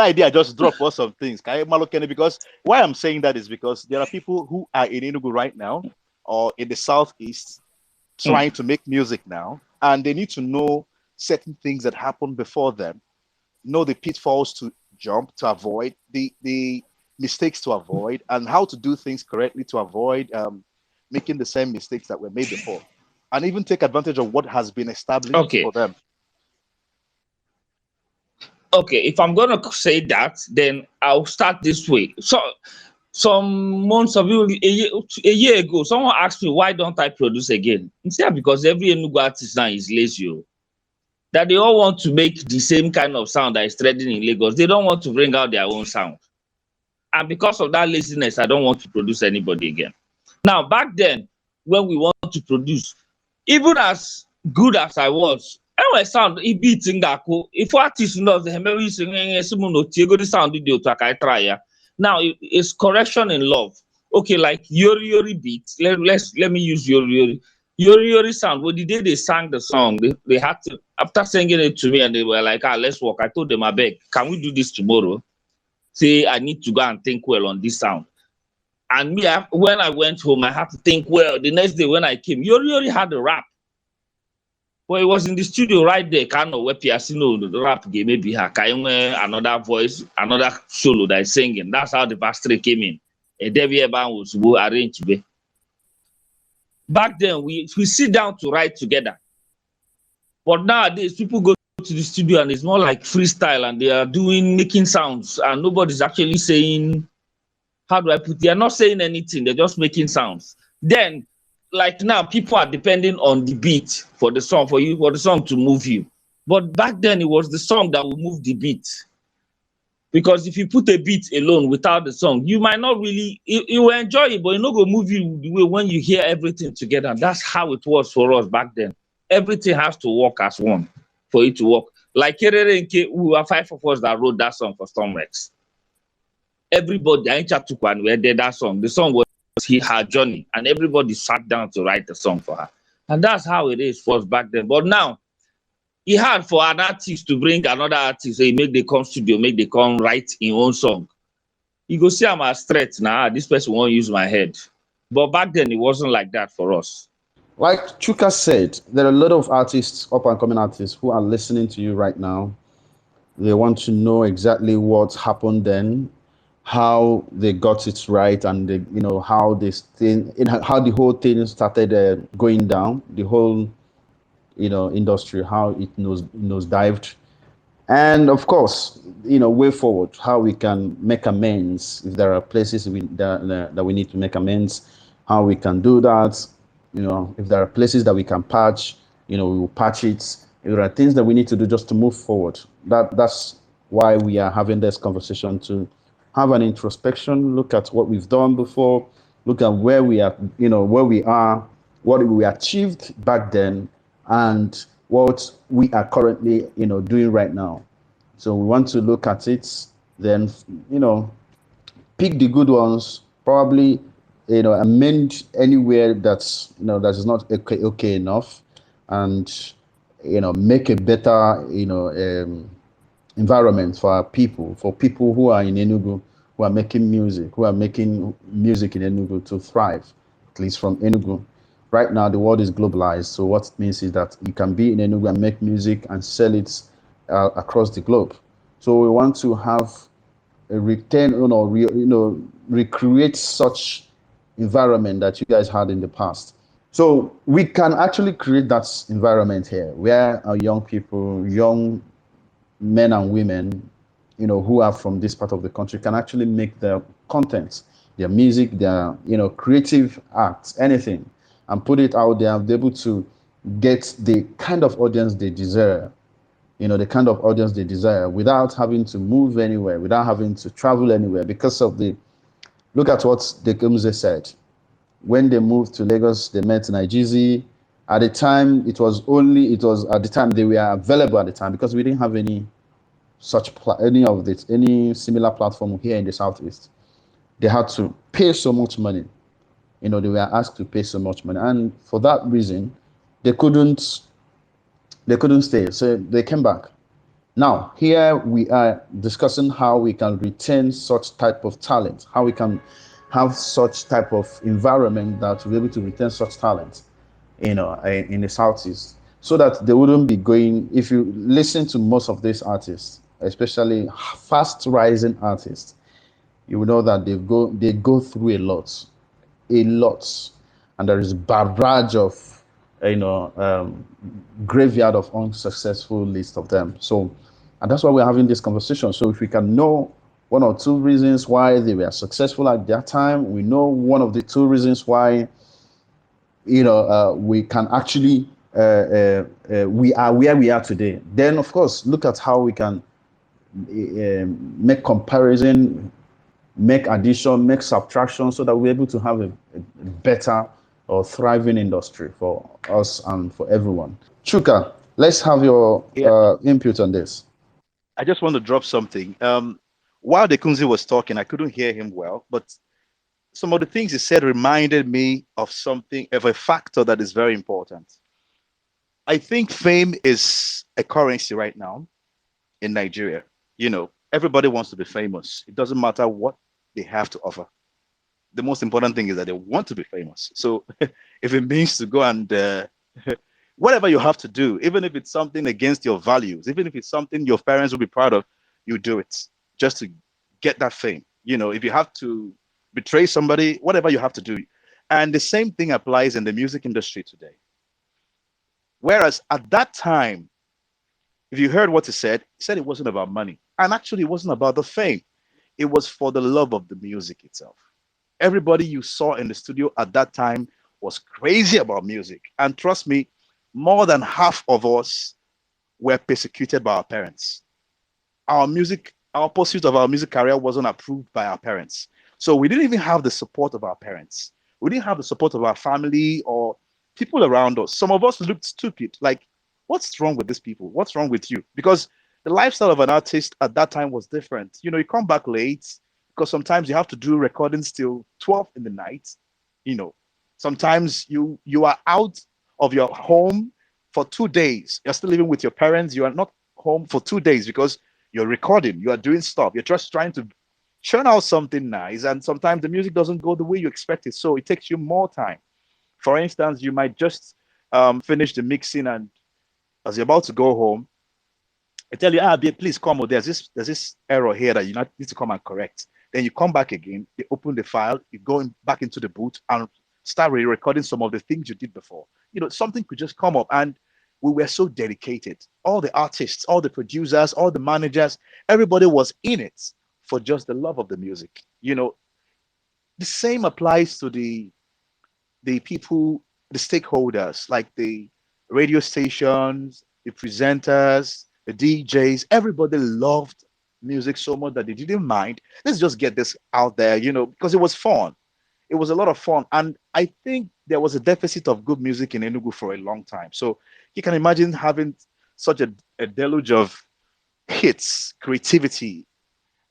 idea just drop us some things. Because why I'm saying that is because there are people who are in Enugu right now or in the Southeast trying to make music now, and they need to know certain things that happened before them, know the pitfalls to jump to avoid, the mistakes to avoid, and how to do things correctly to avoid making the same mistakes that were made before, and even take advantage of what has been established for them. Okay, if I'm going to say that, then I'll start this way. So some months of a year ago, someone asked me, why don't I produce again? Instead, because every Enugu artist now is lazy. That they all want to make the same kind of sound that is trending in Lagos. They don't want to bring out their own sound. And because of that laziness, I don't want to produce anybody again. Now, back then, when we want to produce, even as good as I was, I sound it beats in Gako. If artists know the maybe singing sound I try. Now it's correction in love. Okay, like Yori Yori beats. Let me use Yori Yori. Yori Yori sound. Well, the day they sang the song, they had to, after singing it to me, and they were like, let's walk. I told them, I beg, can we do this tomorrow? Say, I need to go and think well on this sound. And me, when I went home, I had to think well. The next day when I came, Yori Yori had a rap. Well, it was in the studio right there. Kind of where Piacino, the rap game, maybe another voice, another solo that is singing. That's how the verse 3 came in. A Devi Eban was arranged. Back then, we sit down to write together. But nowadays, people go to the studio and it's more like freestyle, and they are making sounds, and nobody's actually saying, how do I put it? They're not saying anything, they're just making sounds. Then, like now, people are depending on the beat for the song, for the song to move you. But back then, it was the song that would move the beat. Because if you put a beat alone without the song, you might not really, you will enjoy it, but it's not going to move you the way when you hear everything together. That's how it was for us back then. Everything has to work as one for it to work. Like Kerere Nke, we were 5 of us that wrote that song for Stormrex. Everybody, Aincha we did that song. The song was her journey, and everybody sat down to write the song for her. And that's how it is for us back then. But now, it's hard for an artist to bring another artist, say, make they come studio, make they come write in own song. You go see I'm a straight now, this person won't use my head. But back then, it wasn't like that for us. Like Chuka said, there are a lot of artists, up and coming artists, who are listening to you right now. They want to know exactly what happened then, how they got it right, and how how the whole thing started going down, the whole industry, how it nosedived, and of course, way forward, how we can make amends if there are places that we need to make amends, how we can do that. If there are places that we can patch, we will patch it. If there are things that we need to do just to move forward, that's why we are having this conversation, to have an introspection, look at what we've done before, look at where we are, where we are, what we achieved back then, and what we are currently, doing right now. So we want to look at it, then, pick the good ones, probably, amend anywhere that's, that is not okay enough, and, make a better, environment for our people, for people who are in Enugu, who are making music in Enugu to thrive, at least from Enugu. Right now, the world is globalized. So what it means is that you can be in Enugu and make music and sell it across the globe. So we want to have a recreate such environment that you guys had in the past. So we can actually create that environment here, where our young people, young men and women, who are from this part of the country, can actually make their content, their music, their, creative acts, anything, and put it out there and be able to get the kind of audience they desire, without having to move anywhere, without having to travel anywhere, because of look at what Dekumzy said. When they moved to Lagos, they met Yagazie. At the time, at the time they were available at the time, because we didn't have any similar platform here in the Southeast. They had to pay so much money. They were asked to pay so much money, and for that reason, they couldn't stay. So they came back. Now, here we are discussing how we can retain such type of talent, how we can have such type of environment that we're able to retain such talent, in the Southeast, so that they wouldn't be going. If you listen to most of these artists, especially fast rising artists, you will know that they go through a lot, and there is barrage of graveyard of unsuccessful list of them. So, and that's why we're having this conversation. So if we can know one or two reasons why they were successful at that time, we know one of the two reasons why we can actually we are where we are today. Then of course, look at how we can make comparison, make addition, make subtraction, so that we're able to have a better or thriving industry for us and for everyone. Chuka, let's have your input on this. I just want to drop something. While Dekumzy was talking, I couldn't hear him well, but some of the things he said reminded me of something, of a factor that is very important. I think fame is a currency right now in Nigeria. Everybody wants to be famous. It doesn't matter what they have to offer. The most important thing is that they want to be famous. So if it means to go and whatever you have to do, even if it's something against your values, even if it's something your parents will be proud of, you do it just to get that fame. If you have to betray somebody, whatever you have to do. And the same thing applies in the music industry today. Whereas at that time, if you heard what he said it wasn't about money. And actually, it wasn't about the fame. It was for the love of the music itself. Everybody you saw in the studio at that time was crazy about music. And trust me, more than half of us were persecuted by our parents. Our pursuit of our music career wasn't approved by our parents. So we didn't even have the support of our parents. We didn't have the support of our family or people around us. Some of us looked stupid. Like, what's wrong with these people? What's wrong with you? Because the lifestyle of an artist at that time was different. You come back late because sometimes you have to do recordings till 12 in the night. You know, sometimes you are out of your home for 2 days. You're still living with your parents. You are not home for 2 days because you're recording, you are doing stuff, you're just trying to churn out something nice. And sometimes the music doesn't go the way you expect it. So it takes you more time. For instance, you might just finish the mixing, and as you're about to go home, I tell you, babe, please come. There's this error here that you need to come and correct. Then you come back again, you open the file, you go back into the booth and start re-recording some of the things you did before. Something could just come up, and we were so dedicated. All the artists, all the producers, all the managers, everybody was in it for just the love of the music. The same applies to the people, the stakeholders, like the radio stations, the presenters, the DJs. Everybody loved music so much that they didn't mind. Let's just get this out there, because it was fun. It was a lot of fun. And I think there was a deficit of good music in Enugu for a long time. So you can imagine having such a deluge of hits, creativity,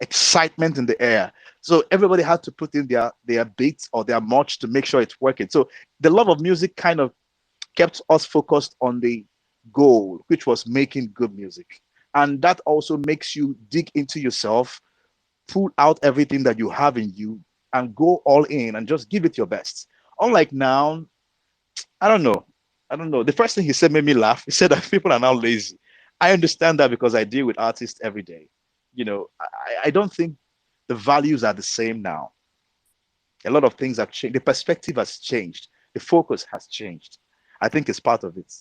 excitement in the air. So everybody had to put in their beats or their march to make sure it's working. So the love of music kind of kept us focused on the goal, which was making good music. And that also makes you dig into yourself, pull out everything that you have in you, and go all in and just give it your best. Unlike now, I don't know. I don't know. The first thing he said made me laugh. He said that people are now lazy. I understand that because I deal with artists every day. I don't think the values are the same now. A lot of things have changed. The perspective has changed. The focus has changed. I think it's part of it.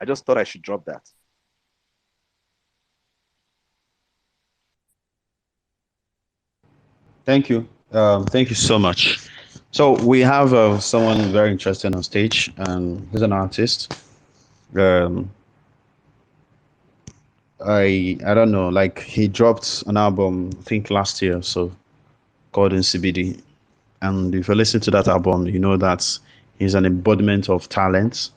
I just thought I should drop that. Thank you. Thank you so much. So we have someone very interesting on stage, and he's an artist. Um, I don't know, like he dropped an album, I think last year, so called in CBD. And if you listen to that album, you know that he's an embodiment of talent.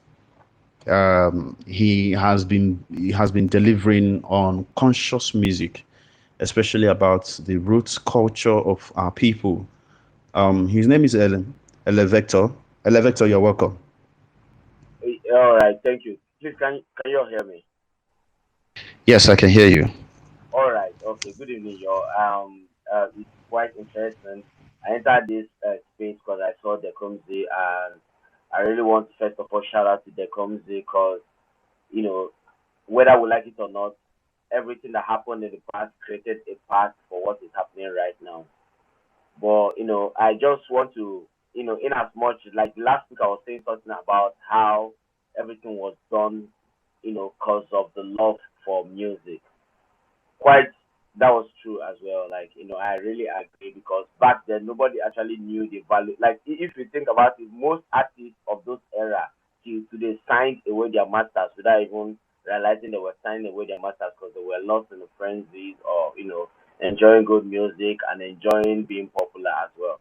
He has been delivering on conscious music, especially about the roots culture of our people. His name is Elevector. Elevector, you're welcome. All right, thank you. Please, can you all hear me? Yes, I can hear you. All right, okay. Good evening, y'all. It's quite interesting. I entered this space because I saw Dekumzy, and I really want to first of all shout out to Dekumzy because you know whether we like it or not, everything that happened in the past created a path for what is happening right now. But I just want to in as much like last week I was saying something about how everything was done, because of the love for music. Quite that was true as well. Like, I really agree because back then nobody actually knew the value. Like if you think about it, most artists of those era till today signed away their masters without even realizing they were signing away their masters because they were lost in the frenzies or enjoying good music and enjoying being popular as well.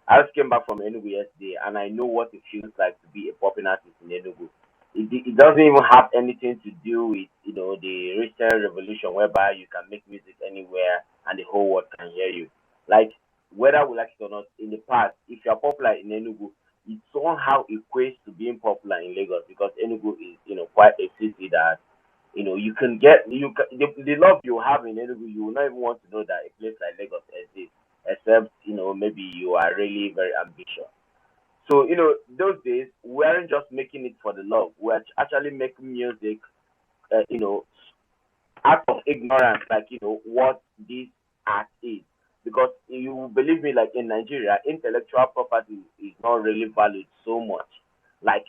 I just came back from Enugu yesterday, and I know what it feels like to be a popping artist in Enugu. It doesn't even have anything to do with the recent revolution whereby you can make music anywhere and the whole world can hear you. Like whether we like it or not, in the past, if you're popular in Enugu, it somehow equates to being popular in Lagos because Enugu is, quite a city that, you can get the love you have in Enugu, you will not even want to know that a place like Lagos exists, except maybe you are really very ambitious. So those days we weren't just making it for the love; we were actually making music, uh, you know, out of ignorance, like what this art is. Because you believe me, like in Nigeria, intellectual property is not really valued so much. Like,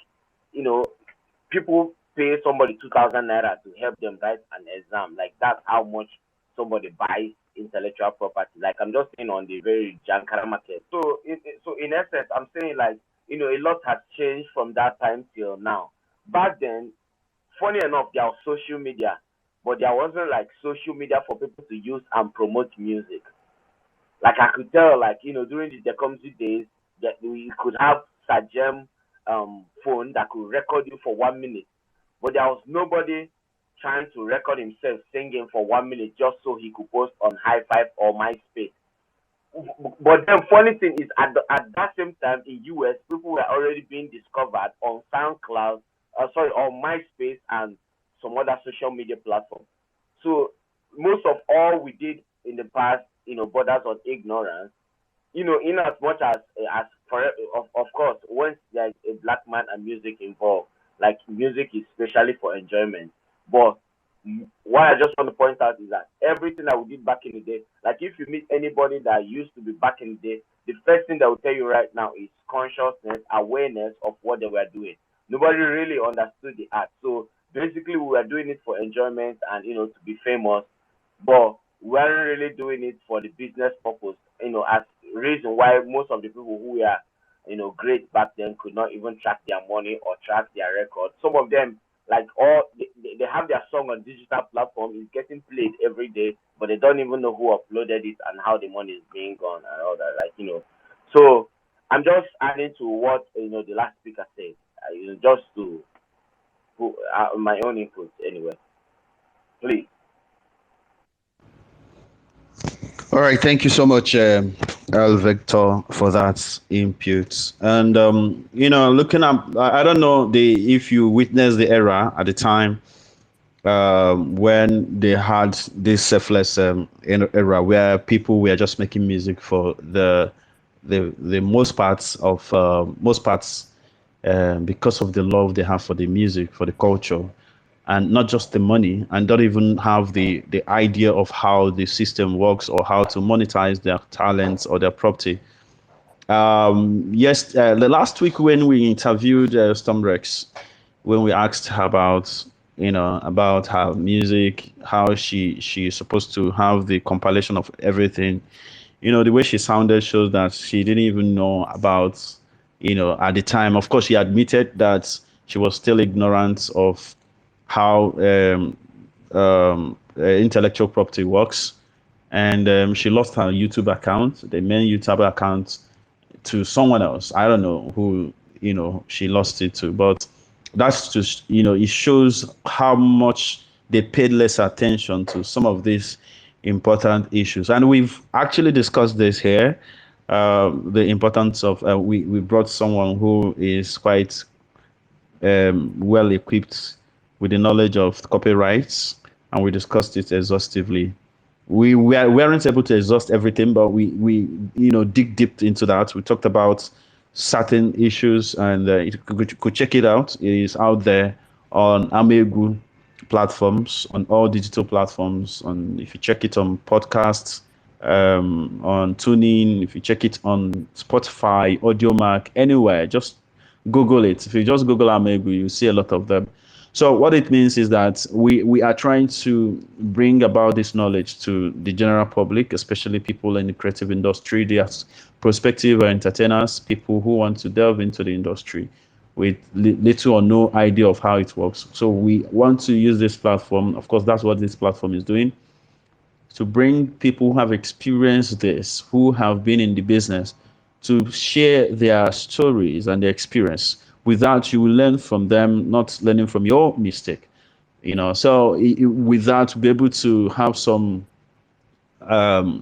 you know, people pay somebody 2,000 naira to help them write an exam. Like that's how much somebody buys intellectual property. Like I'm just saying on the very Jankara market. So, so in essence, I'm saying like a lot has changed from that time till now. Back then, funny enough, there was social media, but there wasn't like social media for people to use and promote music. Like I could tell, like during the Dekumzy days, that we could have Sajem phone that could record you for 1 minute, but there was nobody trying to record himself singing for 1 minute just so he could post on High Five or MySpace. But the funny thing is, at that same time in US, people were already being discovered on SoundCloud, sorry, on MySpace and some other social media platforms. So most of all we did in the past, borders on ignorance. In as much as for of course, once there's a black man and music involved, like music is specially for enjoyment. But what I just want to point out is that everything that we did back in the day, like if you meet anybody that used to be back in the day, the first thing they will tell you right now is consciousness, awareness of what they were doing. Nobody really understood the art. So basically we were doing it for enjoyment and to be famous, but we weren't really doing it for the business purpose, as reason why most of the people who were, great back then could not even track their money or track their record. Some of them, like all, they have their song on digital platform, it's getting played every day, but they don't even know who uploaded it and how the money is being gone and all that, So I'm just adding to what, the last speaker said, just to put my own input anyway. Please. All right, thank you so much, L. Victor, for that input. And looking at, I don't know if you witnessed the era at the time when they had this selfless era where people were just making music for the most parts because of the love they have for the music, for the culture, and not just the money, and don't even have the idea of how the system works or how to monetize their talents or their property. Yes, the last week when we interviewed Stormrex, when we asked her about about her music, how she's supposed to have the compilation of everything, the way she sounded shows that she didn't even know about, at the time. Of course, she admitted that she was still ignorant of how intellectual property works, and she lost her YouTube account, the main YouTube account, to someone else. I don't know who she lost it to, but that's just it shows how much they paid less attention to some of these important issues. And we've actually discussed this here, the importance of we brought someone who is quite well equipped with the knowledge of copyrights, and we discussed it exhaustively. We weren't able to exhaust everything, but we dig deep into that. We talked about certain issues, and you could check it out. It is out there on Amaegwu platforms, on all digital platforms. On if you check it on podcasts, on TuneIn, if you check it on Spotify, AudioMac, anywhere, just Google it. If you just Google Amaegwu, you see a lot of them. So what it means is that we are trying to bring about this knowledge to the general public, especially people in the creative industry, the prospective entertainers, people who want to delve into the industry with little or no idea of how it works. So we want to use this platform. Of course, that's what this platform is doing, to bring people who have experienced this, who have been in the business, to share their stories and their experience. With that, you will learn from them, not learning from your mistake. So with that, be able to have some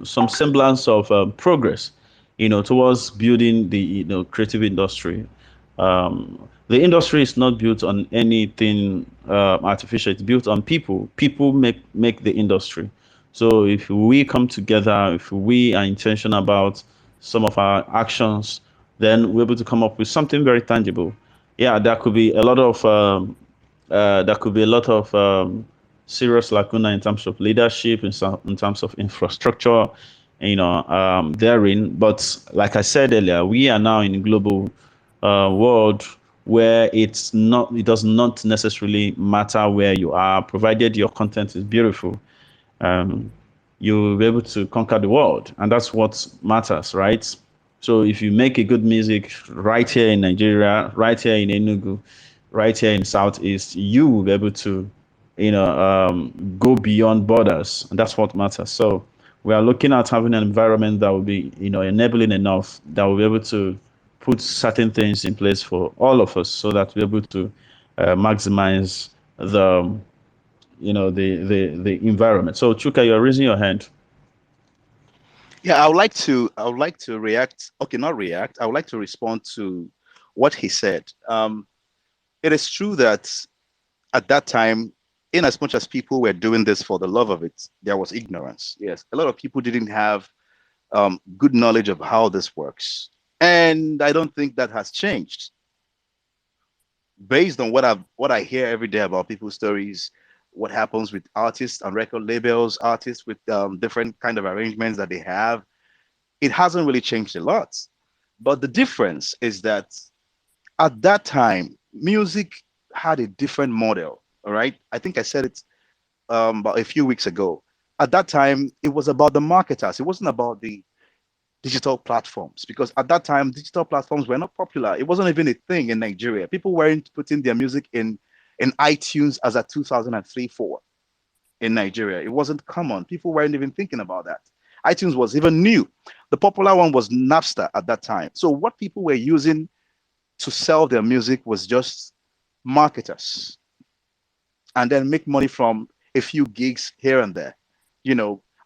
semblance of progress towards building the creative industry. The industry is not built on anything artificial. It's built on people. People make the industry. So if we come together, if we are intentional about some of our actions, then we're able to come up with something very tangible. Yeah, there could be a lot of serious lacuna in terms of leadership, in terms of infrastructure, therein. But like I said earlier, we are now in a global world where it does not necessarily matter where you are, provided your content is beautiful. Um, you'll be able to conquer the world, and that's what matters, right? So if you make a good music right here in Nigeria, right here in Enugu, right here in Southeast, you will be able to, go beyond borders, and that's what matters. So we are looking at having an environment that will be, enabling enough that will be able to put certain things in place for all of us, so that we're able to maximize the environment. So Chuka, you're raising your hand. Yeah, I would like to react. Okay, not react. I would like to respond to what he said. It is true that at that time, in as much as people were doing this for the love of it, there was ignorance. Yes, a lot of people didn't have good knowledge of how this works, and I don't think that has changed. Based on what I hear every day about people's stories, what happens with artists and record labels, artists with different kind of arrangements that they have, it hasn't really changed a lot. But the difference is that at that time, music had a different model. All right. I think I said it about a few weeks ago. At that time, it was about the marketers. It wasn't about the digital platforms, because at that time, digital platforms were not popular. It wasn't even a thing in Nigeria. People weren't putting their music in iTunes as at 2003, 4 in Nigeria. It wasn't common. People weren't even thinking about that. iTunes was even new. The popular one was Napster at that time. So what people were using to sell their music was just marketers, and then make money from a few gigs here and there,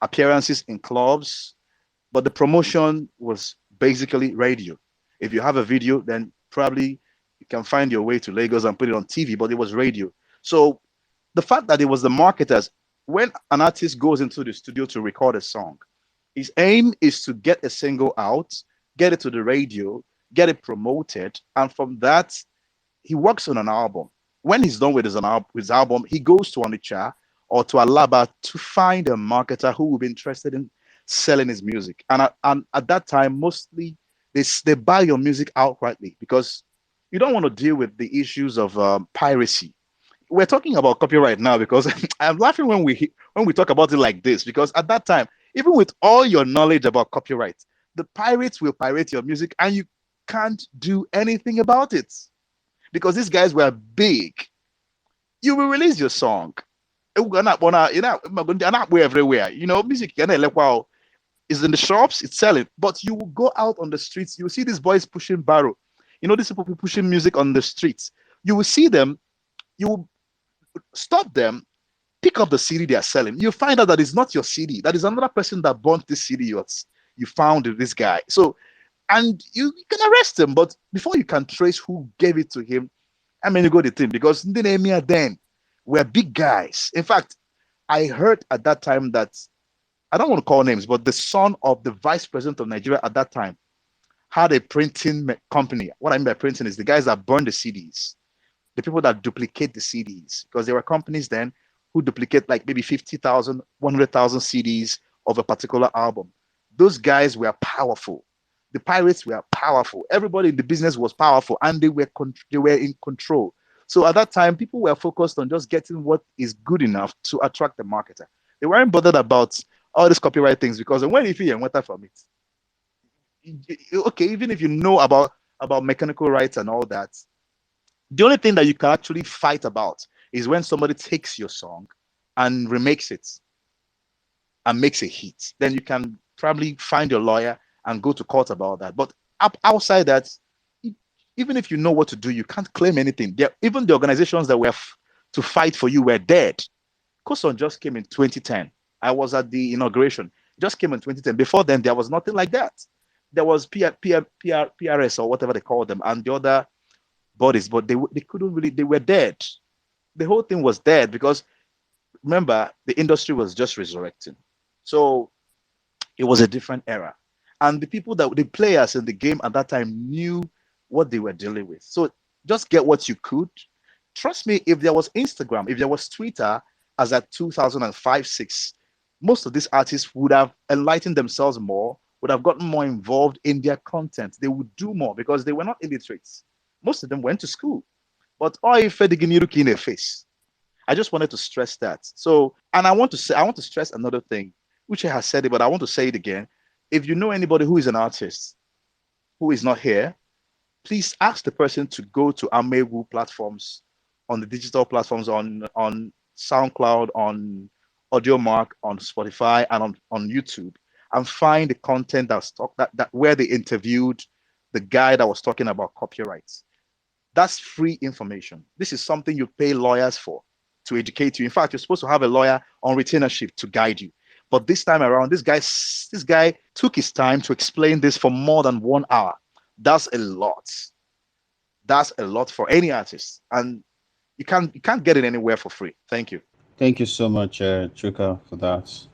appearances in clubs. But the promotion was basically radio. If you have a video, then probably you can find your way to Lagos and put it on TV, but it was radio. So the fact that it was the marketers, when an artist goes into the studio to record a song, his aim is to get a single out, get it to the radio, get it promoted, and from that, he works on an album. When he's done with his album, he goes to Onitsha or to Alaba to find a marketer who will be interested in selling his music. And at that time, mostly they buy your music outrightly, because you don't want to deal with the issues of piracy. We're talking about copyright now because I'm laughing when we talk about it like this, because at that time, even with all your knowledge about copyright, the pirates will pirate your music and you can't do anything about it, because these guys were big. You will release your song. Not everywhere. Music is in the shops, it's selling. But you will go out on the streets, you will see these boys pushing barrow. These people pushing music on the streets. You will see them, you will stop them, pick up the CD they are selling. You find out that it's not your CD. That is another person that bought this CD. You found this guy. So, and you can arrest him, but before you can trace who gave it to him, you go the thing, because Ndinemiya then were big guys. In fact, I heard at that time that, I don't want to call names, but the son of the vice president of Nigeria at that time had a printing company. What I mean by printing is the guys that burn the CDs, the people that duplicate the CDs, because there were companies then who duplicate like maybe 50,000, 100,000 CDs of a particular album. Those guys were powerful. The pirates were powerful. Everybody in the business was powerful, and they were in control. So at that time, people were focused on just getting what is good enough to attract the marketer. They weren't bothered about all these copyright things, because when if you went from it, okay, even if you know about mechanical rights and all that, the only thing that you can actually fight about is when somebody takes your song and remakes it and makes a hit. Then you can probably find your lawyer and go to court about that. But outside that, even if you know what to do, you can't claim anything. Even the organizations that were to fight for you were dead. Koson just came in 2010. I was at the inauguration. Just came in 2010. Before then, there was nothing like that. there was PRS or whatever they call them, and the other bodies, but they couldn't really, they were dead. The whole thing was dead because remember, the industry was just resurrecting. So it was a different era. And the people that the players in the game at that time knew what they were dealing with. So just get what you could. Trust me, if there was Instagram, if there was Twitter as at 2005, 6, most of these artists would have enlightened themselves more, would have gotten more involved in their content. They would do more because they were not illiterates. Most of them went to school. But in a face. I just wanted to stress that. So, and I want to stress another thing, which has said it, but I want to say it again. If you know anybody who is an artist who is not here, please ask the person to go to Amaegwu platforms, on the digital platforms, on SoundCloud, on AudioMark, on Spotify, and on YouTube, and find the content that where they interviewed the guy that was talking about copyrights. That's free information. This is something you pay lawyers for, to educate you. In fact, you're supposed to have a lawyer on retainership to guide you. But this time around, this guy took his time to explain this for more than 1 hour. That's a lot. That's a lot for any artist, and you can't get it anywhere for free. Thank you. Thank you so much, Chuka, for that.